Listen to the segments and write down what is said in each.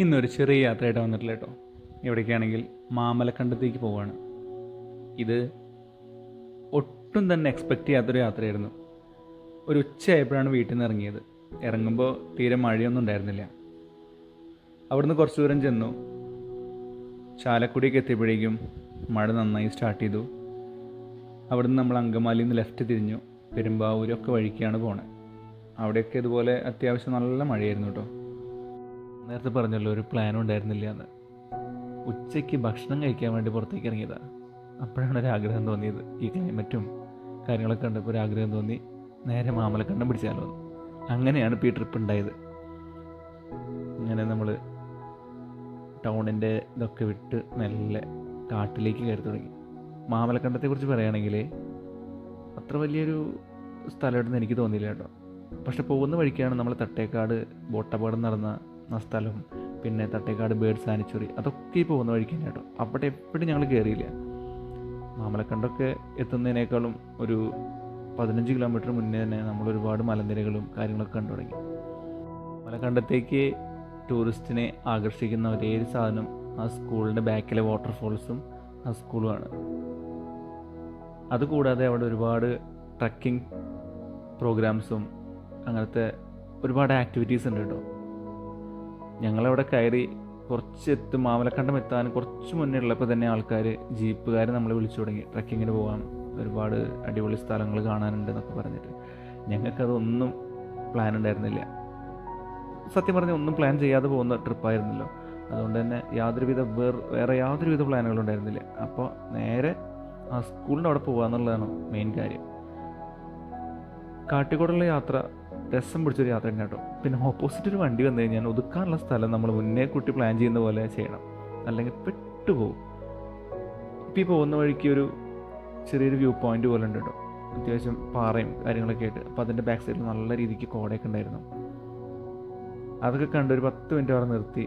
ഇന്നൊരു ചെറിയ യാത്രയായിട്ട് വന്നിട്ടില്ല കേട്ടോ. എവിടേക്കാണെങ്കിൽ മാമലക്കണ്ടത്തേക്ക് പോവുകയാണ്. ഇത് ഒട്ടും തന്നെ എക്സ്പെക്റ്റ് ചെയ്യാത്തൊരു യാത്രയായിരുന്നു. ഒരു ഉച്ചയായപ്പോഴാണ് വീട്ടിൽ നിന്ന് ഇറങ്ങിയത്. ഇറങ്ങുമ്പോൾ തീരെ മഴയൊന്നും ഉണ്ടായിരുന്നില്ല. അവിടുന്ന് കുറച്ച് ദൂരം ചെന്നു. ചാലക്കുടിയൊക്കെ എത്തിയപ്പോഴേക്കും മഴ നന്നായി സ്റ്റാർട്ട് ചെയ്തു. അവിടുന്ന് നമ്മൾ അങ്കമാലിയിൽ നിന്ന് ലെഫ്റ്റ് തിരിഞ്ഞു. പെരുമ്പാവൂരൊക്കെ വഴിക്കാണ് പോണത്. അവിടെയൊക്കെ ഇതുപോലെ അത്യാവശ്യം നല്ല മഴയായിരുന്നു കേട്ടോ. നേരത്തെ പറഞ്ഞല്ലോ ഒരു പ്ലാനും ഉണ്ടായിരുന്നില്ല എന്ന്. ഉച്ചയ്ക്ക് ഭക്ഷണം കഴിക്കാൻ വേണ്ടി പുറത്തേക്ക് ഇറങ്ങിയതാണ്. അപ്പോഴാണ് ഒരാഗ്രഹം തോന്നിയത്. ഈ ക്ലൈമറ്റും കാര്യങ്ങളൊക്കെ കണ്ടപ്പോൾ ഒരാഗ്രഹം തോന്നി, നേരെ മാമലക്കണ്ടം പിടിച്ചാലോ എന്ന്. അങ്ങനെയാണ് ഇപ്പോൾ ഈ ട്രിപ്പ് ഉണ്ടായത്. ഇങ്ങനെ നമ്മൾ ടൗണിൻ്റെ ഇതൊക്കെ വിട്ട് മെല്ലെ കാട്ടിലേക്ക് കയറി തുടങ്ങി. മാമലക്കണ്ടത്തെക്കുറിച്ച് പറയുകയാണെങ്കിൽ അത്ര വലിയൊരു സ്ഥലമായിട്ടൊന്നും എനിക്ക് തോന്നിയില്ല കേട്ടോ. പക്ഷെ പോകുന്ന വഴിക്കാണ് നമ്മൾ തട്ടേക്കാട് ബോട്ടപകടം നടന്ന സ്ഥലം, പിന്നെ തട്ടേക്കാട് ബേർഡ് സാനിച്വറി, അതൊക്കെ ഈ പോകുന്ന വഴിക്ക് തന്നെ കേട്ടോ. അവിടെ എപ്പോഴും ഞങ്ങൾ കയറിയില്ല. മാമലക്കണ്ടമൊക്കെ എത്തുന്നതിനേക്കാളും ഒരു 15 കിലോമീറ്റർ മുന്നേ തന്നെ നമ്മൾ ഒരുപാട് മലനിരകളും കാര്യങ്ങളൊക്കെ കണ്ടു തുടങ്ങി. മാമലക്കണ്ടത്തേക്ക് ടൂറിസ്റ്റിനെ ആകർഷിക്കുന്ന ഒരേ ഒരു സാധനം ആ സ്കൂളിൻ്റെ ബാക്കിലെ വാട്ടർഫോൾസും ആ സ്കൂളുമാണ്. അതുകൂടാതെ അവിടെ ഒരുപാട് ട്രക്കിംഗ് പ്രോഗ്രാംസും അങ്ങനത്തെ ഒരുപാട് ആക്ടിവിറ്റീസ് ഉണ്ട് കേട്ടോ. ഞങ്ങളവിടെ കയറി മാമലക്കണ്ടം എത്താൻ കുറച്ച് മുന്നേ ഉള്ളപ്പോൾ തന്നെ ആൾക്കാർ ജീപ്പുകാർ നമ്മളെ വിളിച്ചു തുടങ്ങി, ട്രക്കിങ്ങിന് പോകാം, ഒരുപാട് അടിപൊളി സ്ഥലങ്ങൾ കാണാനുണ്ട് എന്നൊക്കെ പറഞ്ഞിട്ട്. ഞങ്ങൾക്കതൊന്നും പ്ലാൻ ഉണ്ടായിരുന്നില്ല. സത്യം പറഞ്ഞാൽ ഒന്നും പ്ലാൻ ചെയ്യാതെ പോകുന്ന ട്രിപ്പായിരുന്നല്ലോ. അതുകൊണ്ട് തന്നെ വേറെ യാതൊരുവിധ പ്ലാനുകളും ഉണ്ടായിരുന്നില്ല. അപ്പോൾ നേരെ ആ സ്കൂളിൻ്റെ അവിടെ പോകുക എന്നുള്ളതാണ് മെയിൻ കാര്യം. കാട്ടിക്കൂടുള്ള യാത്ര രസം പിടിച്ചൊരു യാത്ര തന്നെ കേട്ടോ. പിന്നെ ഓപ്പോസിറ്റ് ഒരു വണ്ടി വന്നു കഴിഞ്ഞാൽ ഒതുക്കാനുള്ള സ്ഥലം നമ്മൾ മുന്നേ കൂട്ടി പ്ലാൻ ചെയ്യുന്ന പോലെ ചെയ്യണം, അല്ലെങ്കിൽ പെട്ടുപോകും. ഇപ്പോൾ ഈ പോകുന്ന വഴിക്ക് ഒരു ചെറിയൊരു വ്യൂ പോയിന്റ് പോലെ ഉണ്ട് കേട്ടോ. അത്യാവശ്യം പാറയും കാര്യങ്ങളൊക്കെ ആയിട്ട്. അപ്പോൾ അതിൻ്റെ ബാക്ക് സൈഡിൽ നല്ല രീതിക്ക് കോടയൊക്കെ ഉണ്ടായിരുന്നു. അതൊക്കെ കണ്ട് ഒരു 10 മിനിറ്റ് അവിടെ നിർത്തി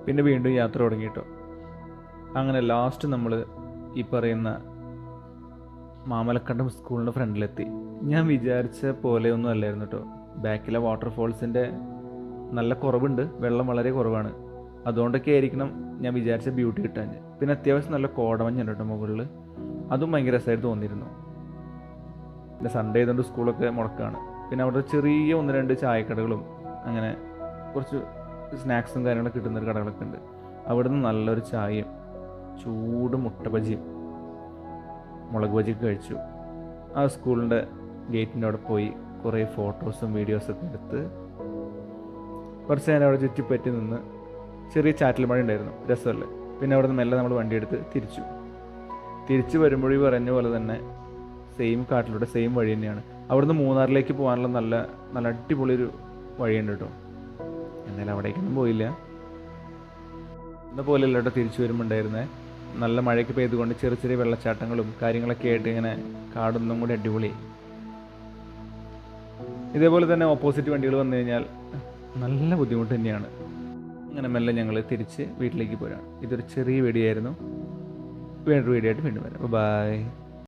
പിന്നെ വീണ്ടും യാത്ര തുടങ്ങി കേട്ടോ. അങ്ങനെ ലാസ്റ്റ് നമ്മൾ ഈ പറയുന്ന മാമലക്കണ്ടം സ്കൂളിൻ്റെ ഫ്രണ്ടിലെത്തി. ഞാൻ വിചാരിച്ച പോലെയൊന്നും അല്ലായിരുന്നു കേട്ടോ. ബാക്കിലെ വാട്ടർഫോൾസിൻ്റെ നല്ല കുറവുണ്ട്, വെള്ളം വളരെ കുറവാണ്. അതുകൊണ്ടൊക്കെ ആയിരിക്കണം ഞാൻ വിചാരിച്ച ബ്യൂട്ടി കിട്ടാൻ. പിന്നെ അത്യാവശ്യം നല്ല കോടമഞ്ഞുണ്ട് കേട്ടോ മുകളിൽ. അതും ഭയങ്കര രസമായിട്ട് തോന്നിയിരുന്നു. പിന്നെ സൺഡേ ആയതുകൊണ്ട് സ്കൂളൊക്കെ മുടക്കാണ്. പിന്നെ അവിടെ ചെറിയ 1-2 ചായക്കടകളും അങ്ങനെ കുറച്ച് സ്നാക്സും കാര്യങ്ങളൊക്കെ കിട്ടുന്നൊരു കടകളൊക്കെ ഉണ്ട്. അവിടെ നിന്ന് നല്ലൊരു ചായയും ചൂട് മുട്ട ബജിയും മുളക് ബജിയൊക്കെ കഴിച്ചു. ആ സ്കൂളിൻ്റെ ഗേറ്റിൻ്റെ അവിടെ പോയി കുറേ ഫോട്ടോസും വീഡിയോസൊക്കെ എടുത്ത് കുറച്ച് നേരം അവിടെ ചുറ്റിപ്പറ്റി നിന്ന്. ചെറിയ ചാറ്റൽ മഴ ഉണ്ടായിരുന്നു, രസമല്ലേ. പിന്നെ അവിടെ നിന്ന് മെല്ലെ നമ്മൾ വണ്ടിയെടുത്ത് തിരിച്ചു വരുമ്പോഴേ പറഞ്ഞ പോലെ തന്നെ സെയിം കാട്ടിലൂടെ സെയിം വഴി തന്നെയാണ്. അവിടുന്ന് മൂന്നാറിലേക്ക് പോകാനുള്ള നല്ല അടിപൊളിയൊരു വഴിയുണ്ട് കേട്ടോ. എന്നാലും അവിടേക്കൊന്നും പോയില്ല. ഇന്ന പോലെയല്ല കേട്ടോ തിരിച്ചു വരുമ്പോൾ ഉണ്ടായിരുന്നത്. നല്ല മഴയ്ക്ക് പെയ്തുകൊണ്ട് ചെറിയ ചെറിയ വെള്ളച്ചാട്ടങ്ങളും കാര്യങ്ങളൊക്കെ ആയിട്ട് ഇങ്ങനെ കാടൊന്നും കൂടി അടിപൊളി. ഇതേപോലെ തന്നെ ഓപ്പോസിറ്റ് വണ്ടികൾ വന്നു കഴിഞ്ഞാൽ നല്ല ബുദ്ധിമുട്ട് തന്നെയാണ്. അങ്ങനെ മെല്ലെ ഞങ്ങൾ തിരിച്ച് വീട്ടിലേക്ക് പോരാണ്. ഇതൊരു ചെറിയ വീഡിയോ ആയിരുന്നു. വേറൊരു വീഡിയോ ആയിട്ട് വീണ്ടും വരാം. ബൈ.